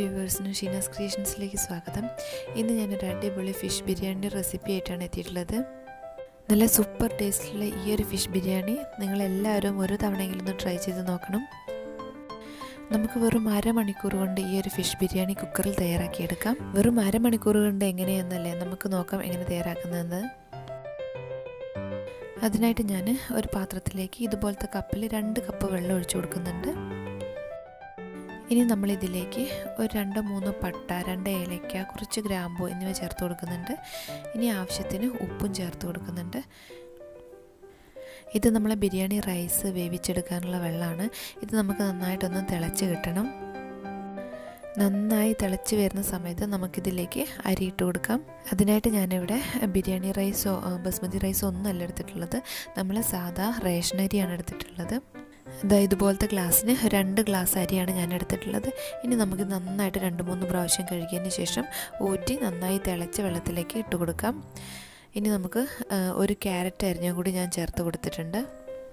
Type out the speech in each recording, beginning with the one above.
വ്യൂവേഴ്സിനും ഷീനാസ് ക്രിയേഷൻസിലേക്ക് സ്വാഗതം. ഇന്ന് ഞാനൊരു അടിപൊളി ഫിഷ് ബിരിയാണിയുടെ റെസിപ്പി ആയിട്ടാണ് എത്തിയിട്ടുള്ളത്. നല്ല സൂപ്പർ ടേസ്റ്റിലുള്ള ഈ ഒരു ഫിഷ് ബിരിയാണി നിങ്ങളെല്ലാവരും ഒരു തവണയെങ്കിലും ഒന്ന് ട്രൈ ചെയ്ത് നോക്കണം. നമുക്ക് വെറും അരമണിക്കൂർ കൊണ്ട് ഈ ഒരു ഫിഷ് ബിരിയാണി കുക്കറിൽ തയ്യാറാക്കിയെടുക്കാം. വെറും അരമണിക്കൂർ കൊണ്ട് എങ്ങനെയെന്നല്ലേ നമുക്ക് നോക്കാം എങ്ങനെ തയ്യാറാക്കുന്നതെന്ന്. അതിനായിട്ട് ഞാൻ ഒരു പാത്രത്തിലേക്ക് ഇതുപോലത്തെ കപ്പിൽ 2 കപ്പ് വെള്ളം ഒഴിച്ചു കൊടുക്കുന്നുണ്ട്. ഇനി നമ്മളിതിലേക്ക് ഒരു 2-3 പട്ട, 2 ഏലക്ക, കുറച്ച് ഗ്രാമ്പൂ എന്നിവ ചേർത്ത് കൊടുക്കുന്നുണ്ട്. ഇനി ആവശ്യത്തിന് ഉപ്പും ചേർത്ത് കൊടുക്കുന്നുണ്ട്. ഇത് നമ്മളെ ബിരിയാണി റൈസ് വേവിച്ചെടുക്കാനുള്ള വെള്ളമാണ്. ഇത് നമുക്ക് നന്നായിട്ടൊന്ന് തിളച്ച് കിട്ടണം. നന്നായി തിളച്ച് വരുന്ന സമയത്ത് നമുക്കിതിലേക്ക് അരി ഇട്ട് കൊടുക്കാം. അതിനായിട്ട് ഞാനിവിടെ ബിരിയാണി റൈസോ ബസ്മതി റൈസോ ഒന്നുമല്ല എടുത്തിട്ടുള്ളത്. നമ്മൾ സാധാ റേഷൻ അരിയാണ് എടുത്തിട്ടുള്ളത്. ഇതുപോലത്തെ ഗ്ലാസ്സിന് 2 ഗ്ലാസ് അരിയാണ് ഞാൻ എടുത്തിട്ടുള്ളത്. ഇനി നമുക്ക് നന്നായിട്ട് 2-3 പ്രാവശ്യം കഴുകിയതിന് ശേഷം ഊറ്റി നന്നായി തിളച്ച വെള്ളത്തിലേക്ക് ഇട്ട് കൊടുക്കാം. ഇനി നമുക്ക് ഒരു ക്യാരറ്റ് അരിഞ്ഞും കൂടി ഞാൻ ചേർത്ത് കൊടുത്തിട്ടുണ്ട്.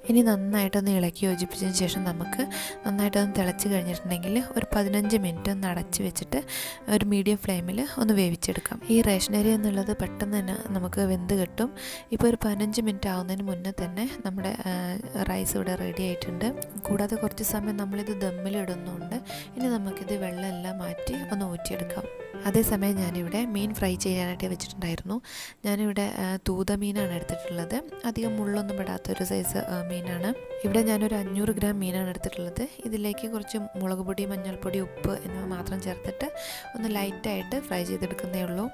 ഇനി നന്നായിട്ടൊന്ന് ഇളക്കി യോജിപ്പിച്ചതിന് ശേഷം നമുക്ക് നന്നായിട്ടൊന്ന് തിളച്ച് കഴിഞ്ഞിട്ടുണ്ടെങ്കിൽ ഒരു 15 മിനിറ്റ് ഒന്ന് അടച്ച് വെച്ചിട്ട് ഒരു മീഡിയം ഫ്ലെയിമിൽ ഒന്ന് വേവിച്ചെടുക്കാം. ഈ റേഷനരി എന്നുള്ളത് പെട്ടെന്ന് തന്നെ നമുക്ക് വെന്ത് കിട്ടും. ഇപ്പോൾ ഒരു 15 മിനിറ്റ് ആവുന്നതിന് മുന്നേ തന്നെ നമ്മുടെ റൈസ് ഇവിടെ റെഡി ആയിട്ടുണ്ട്. കൂടാതെ കുറച്ച് സമയം നമ്മളിത് ദമ്മിലിടുന്നുണ്ട്. ഇനി നമുക്കിത് വെള്ളമെല്ലാം മാറ്റി ഒന്ന് ഊറ്റിയെടുക്കാം. അതേസമയം ഞാനിവിടെ മീൻ ഫ്രൈ ചെയ്യാനായിട്ട് വെച്ചിട്ടുണ്ടായിരുന്നു. ഞാനിവിടെ തൂത മീനാണ് എടുത്തിട്ടുള്ളത്. അധികം മുള്ളൊന്നും പെടാത്തൊരു സൈസ് മീനാണ്. ഇവിടെ ഞാനൊരു 500 ഗ്രാം മീനാണ് എടുത്തിട്ടുള്ളത്. ഇതിലേക്ക് കുറച്ച് മുളക് പൊടി, മഞ്ഞൾപ്പൊടി, ഉപ്പ് എന്നിവ മാത്രം ചേർത്തിട്ട് ഒന്ന് ലൈറ്റായിട്ട് ഫ്രൈ ചെയ്തെടുക്കുന്നേ ഉള്ളൂ.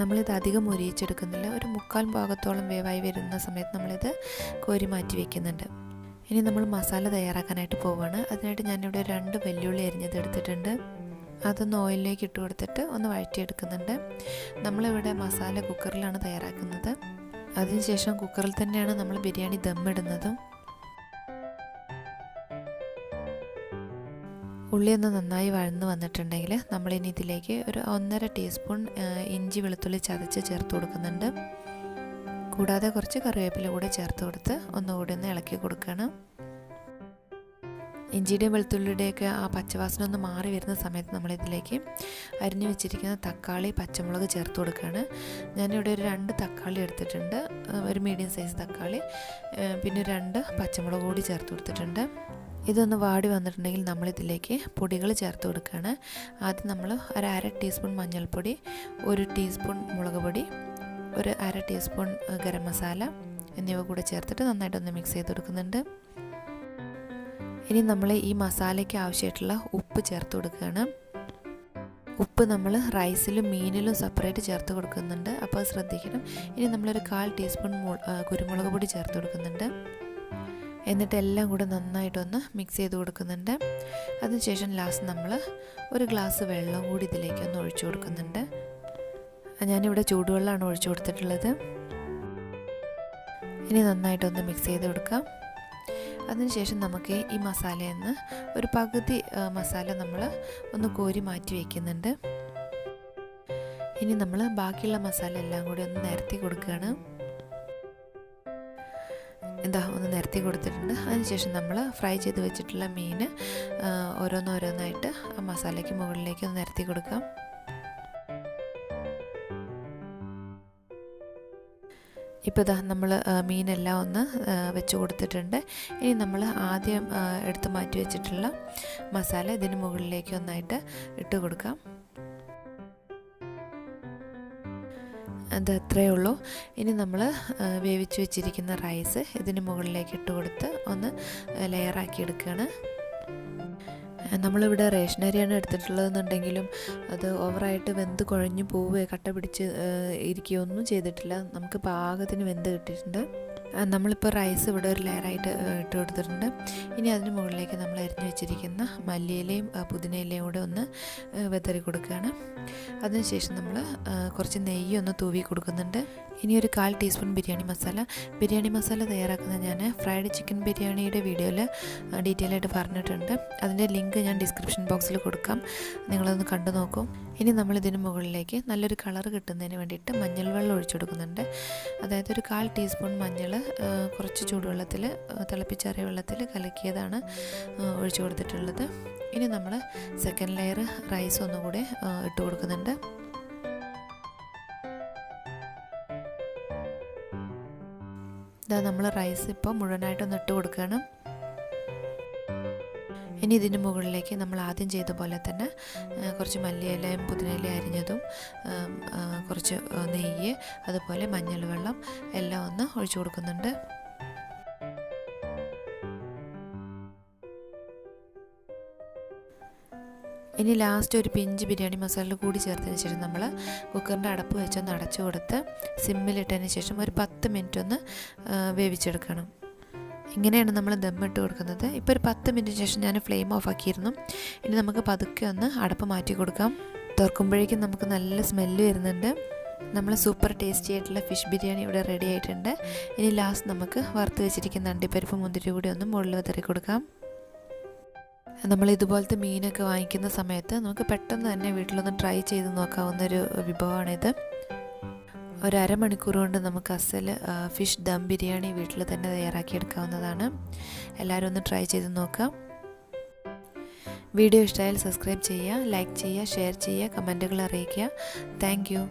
നമ്മളിത് അധികം മുരിയിച്ചെടുക്കുന്നില്ല. ഒരു 3/4 ഭാഗത്തോളം വേവായി വരുന്ന സമയത്ത് നമ്മളിത് കോരി മാറ്റി വയ്ക്കുന്നുണ്ട്. ഇനി നമ്മൾ മസാല തയ്യാറാക്കാനായിട്ട് പോവുകയാണ്. അതിനായിട്ട് ഞാനിവിടെ 2 വെല്ലുള്ളി അരിഞ്ഞത് എടുത്തിട്ടുണ്ട്. അതൊന്ന് ഓയിലിലേക്ക് ഇട്ട് കൊടുത്തിട്ട് ഒന്ന് വഴറ്റിയെടുക്കുന്നുണ്ട്. നമ്മളിവിടെ മസാല കുക്കറിലാണ് തയ്യാറാക്കുന്നത്. അതിനുശേഷം കുക്കറിൽ തന്നെയാണ് നമ്മൾ ബിരിയാണി ദമ്മിടുന്നതും. ഉള്ളി ഒന്ന് നന്നായി വഴന്ന് വന്നിട്ടുണ്ടെങ്കിൽ നമ്മളിനി ഇതിലേക്ക് ഒരു 1.5 ടീസ്പൂൺ ഇഞ്ചി വെളുത്തുള്ളി ചതച്ച് ചേർത്ത് കൊടുക്കുന്നുണ്ട്. കൂടാതെ കുറച്ച് കറിവേപ്പില കൂടി ചേർത്ത് കൊടുത്ത് ഒന്നുകൂടി ഒന്ന് ഇളക്കി കൊടുക്കണം. ഇഞ്ചിയുടെയും വെളുത്തുള്ളിയുടെയൊക്കെ ആ പച്ചവാസന ഒന്ന് മാറി വരുന്ന സമയത്ത് നമ്മളിതിലേക്ക് അരിഞ്ഞു വെച്ചിരിക്കുന്ന തക്കാളി, പച്ചമുളക് ചേർത്ത് കൊടുക്കുകയാണ്. ഞാനിവിടെ ഒരു 2 തക്കാളി എടുത്തിട്ടുണ്ട്. ഒരു മീഡിയം സൈസ് തക്കാളി, പിന്നെ 2 പച്ചമുളക് കൂടി ചേർത്ത് കൊടുത്തിട്ടുണ്ട്. ഇതൊന്ന് വാടി വന്നിട്ടുണ്ടെങ്കിൽ നമ്മളിതിലേക്ക് പൊടികൾ ചേർത്ത് കൊടുക്കുകയാണ്. ആദ്യം നമ്മൾ ഒരു 1/2 ടീസ്പൂൺ മഞ്ഞൾപ്പൊടി, 1 ടീസ്പൂൺ മുളക് പൊടി, ഒരു 1/2 ടീസ്പൂൺ ഗരം മസാല എന്നിവ കൂടെ ചേർത്തിട്ട് നന്നായിട്ടൊന്ന് മിക്സ് ചെയ്ത് കൊടുക്കുന്നുണ്ട്. ഇനി നമ്മൾ ഈ മസാലയ്ക്ക് ആവശ്യമായിട്ടുള്ള ഉപ്പ് ചേർത്ത് കൊടുക്കുകയാണ്. ഉപ്പ് നമ്മൾ റൈസിലും മീനിലും സെപ്പറേറ്റ് ചേർത്ത് കൊടുക്കുന്നുണ്ട്, അപ്പോൾ അത് ശ്രദ്ധിക്കണം. ഇനി നമ്മളൊരു 1/4 ടീസ്പൂൺ കുരുമുളക് പൊടി ചേർത്ത് കൊടുക്കുന്നുണ്ട്. എന്നിട്ട് എല്ലാം കൂടെ നന്നായിട്ടൊന്ന് മിക്സ് ചെയ്ത് കൊടുക്കുന്നുണ്ട്. അതിനുശേഷം ലാസ്റ്റ് നമ്മൾ ഒരു ഗ്ലാസ് വെള്ളം കൂടി ഇതിലേക്കൊന്ന് ഒഴിച്ചു കൊടുക്കുന്നുണ്ട്. ഞാനിവിടെ ചൂടുവെള്ളമാണ് ഒഴിച്ചു കൊടുത്തിട്ടുള്ളത്. ഇനി നന്നായിട്ടൊന്ന് മിക്സ് ചെയ്ത് കൊടുക്കാം. അതിനുശേഷം നമുക്ക് ഈ മസാലയിൽ നിന്ന് ഒരു പകുതി മസാല നമ്മൾ ഒന്ന് കോരി മാറ്റി വയ്ക്കുന്നുണ്ട്. ഇനി നമ്മൾ ബാക്കിയുള്ള മസാല എല്ലാം കൂടി ഒന്ന് നിരത്തി കൊടുക്കുകയാണ്. ഒന്ന് നിരത്തി കൊടുത്തിട്ടുണ്ട്. അതിനുശേഷം നമ്മൾ ഫ്രൈ ചെയ്ത് വെച്ചിട്ടുള്ള മീൻ ഓരോന്നോരോന്നായിട്ട് ആ മസാലയ്ക്ക് മുകളിലേക്ക് ഒന്ന് നിരത്തി കൊടുക്കാം. ഇപ്പോൾ നമ്മൾ മീനെല്ലാം ഒന്ന് വെച്ച് കൊടുത്തിട്ടുണ്ട്. ഇനി നമ്മൾ ആദ്യം എടുത്ത് മാറ്റി വെച്ചിട്ടുള്ള മസാല ഇതിന് മുകളിലേക്ക് ഒന്നായിട്ട് ഇട്ട് കൊടുക്കാം. അത് അത്രയേ ഉള്ളൂ. ഇനി നമ്മൾ വേവിച്ച് വെച്ചിരിക്കുന്ന റൈസ് ഇതിന് മുകളിലേക്ക് ഇട്ട് കൊടുത്ത് ഒന്ന് ലെയറാക്കി എടുക്കുകയാണ്. നമ്മളിവിടെ റേഷനരിയാണ് എടുത്തിട്ടുള്ളതെന്നുണ്ടെങ്കിലും അത് ഓവറായിട്ട് വെന്ത് കുഴഞ്ഞു പോവുകയോ കട്ട പിടിച്ച് ഇരിക്കുകയോ ഒന്നും ചെയ്തിട്ടില്ല. നമുക്ക് പാകത്തിന് വെന്ത് കിട്ടിയിട്ടുണ്ട്. നമ്മളിപ്പോൾ റൈസ് ഇവിടെ ഒരു ലെയറായിട്ട് ഇട്ട് കൊടുത്തിട്ടുണ്ട്. ഇനി അതിന് മുകളിലേക്ക് നമ്മൾ അരിഞ്ഞു വെച്ചിരിക്കുന്ന മല്ലിയിലയും പുതിനയിലയും കൂടെ ഒന്ന് വെതറി കൊടുക്കുകയാണ്. അതിനുശേഷം നമ്മൾ കുറച്ച് നെയ്യ് ഒന്ന് തൂവി കൊടുക്കുന്നുണ്ട്. ഇനി ഒരു 1/4 ടീസ്പൂൺ ബിരിയാണി മസാല തയ്യാറാക്കുന്നത് ഞാൻ ഫ്രൈഡ് ചിക്കൻ ബിരിയാണിയുടെ വീഡിയോയിൽ ഡീറ്റെയിൽ ആയിട്ട് പറഞ്ഞിട്ടുണ്ട്. അതിൻ്റെ ലിങ്ക് ഞാൻ ഡിസ്ക്രിപ്ഷൻ ബോക്സിൽ കൊടുക്കാം. നിങ്ങളൊന്ന് കണ്ടു നോക്കും. ഇനി നമ്മളിതിന് മുകളിലേക്ക് നല്ലൊരു കളർ കിട്ടുന്നതിന് വേണ്ടിയിട്ട് മഞ്ഞൾ വെള്ളം ഒഴിച്ചു കൊടുക്കുന്നുണ്ട്. അതായത് ഒരു 1/4 ടീസ്പൂൺ മഞ്ഞൾ കുറച്ച് ചൂടുവെള്ളത്തിൽ തിളപ്പിച്ചാറിയ വെള്ളത്തിൽ കലക്കിയതാണ് ഒഴിച്ചു കൊടുത്തിട്ടുള്ളത്. ഇനി നമ്മൾ സെക്കൻഡ് ലെയർ റൈസ് ഒന്നുകൂടെ ഇട്ട് കൊടുക്കുന്നുണ്ട്. ഇതാ നമ്മൾ റൈസ് ഇപ്പോൾ മുഴുവനായിട്ടൊന്ന് ഇട്ട് കൊടുക്കുകയാണ്. ഇനി ഇതിന് മുകളിലേക്ക് നമ്മൾ ആദ്യം ചെയ്ത പോലെ തന്നെ കുറച്ച് മല്ലിയിലയും പുതിനയിലയും അരിഞ്ഞതും കുറച്ച് നെയ്യ് അതുപോലെ മഞ്ഞൾ വെള്ളം എല്ലാം ഒന്ന് ഒഴിച്ചു കൊടുക്കുന്നുണ്ട്. ഇനി ലാസ്റ്റ് ഒരു പിഞ്ച് ബിരിയാണി മസാല കൂടി ചേർത്തതിന് ശേഷം നമ്മൾ കുക്കറിൻ്റെ അടപ്പ് വെച്ചൊന്ന് അടച്ചു കൊടുത്ത് സിമ്മിലിട്ടതിന് ശേഷം ഒരു 10 മിനിറ്റ് ഒന്ന് വേവിച്ചെടുക്കണം. ഇങ്ങനെയാണ് നമ്മൾ ദമ്മിട്ട് കൊടുക്കുന്നത്. ഇപ്പോൾ ഒരു 10 മിനിറ്റിന് ശേഷം ഞാൻ ഫ്ലെയിം ഓഫ് ആക്കിയിരുന്നു. ഇനി നമുക്ക് പതുക്കെ ഒന്ന് അടപ്പ് മാറ്റി കൊടുക്കാം. തുറക്കുമ്പോഴേക്കും നമുക്ക് നല്ല സ്മെല്ല് വരുന്നുണ്ട്. നമ്മൾ സൂപ്പർ ടേസ്റ്റി ആയിട്ടുള്ള ഫിഷ് ബിരിയാണി ഇവിടെ റെഡി ആയിട്ടുണ്ട്. ഇനി ലാസ്റ്റ് നമുക്ക് വറുത്ത് വെച്ചിരിക്കുന്ന അണ്ടിപ്പരിപ്പ് മുന്തിരി കൂടി ഒന്ന് മുകളിൽ വിതറി കൊടുക്കാം. നമ്മൾ ഇതുപോലത്തെ മീനൊക്കെ വാങ്ങിക്കുന്ന സമയത്ത് നമുക്ക് പെട്ടെന്ന് തന്നെ വീട്ടിലൊന്ന് ട്രൈ ചെയ്ത് നോക്കാവുന്നൊരു വിഭവമാണിത്. ഒരു അരമണിക്കൂർ കൊണ്ട് നമുക്ക് അസൽ ഫിഷ് ദം ബിരിയാണി വീട്ടിൽ തന്നെ തയ്യാറാക്കിയെടുക്കാവുന്നതാണ്. എല്ലാവരും ഒന്ന് ട്രൈ ചെയ്ത് നോക്കാം. വീഡിയോ ഇഷ്ടമായാൽ സബ്സ്ക്രൈബ് ചെയ്യുക, ലൈക്ക് ചെയ്യുക, ഷെയർ ചെയ്യുക, കമൻറ്റുകൾ അറിയിക്കുക. Thank you.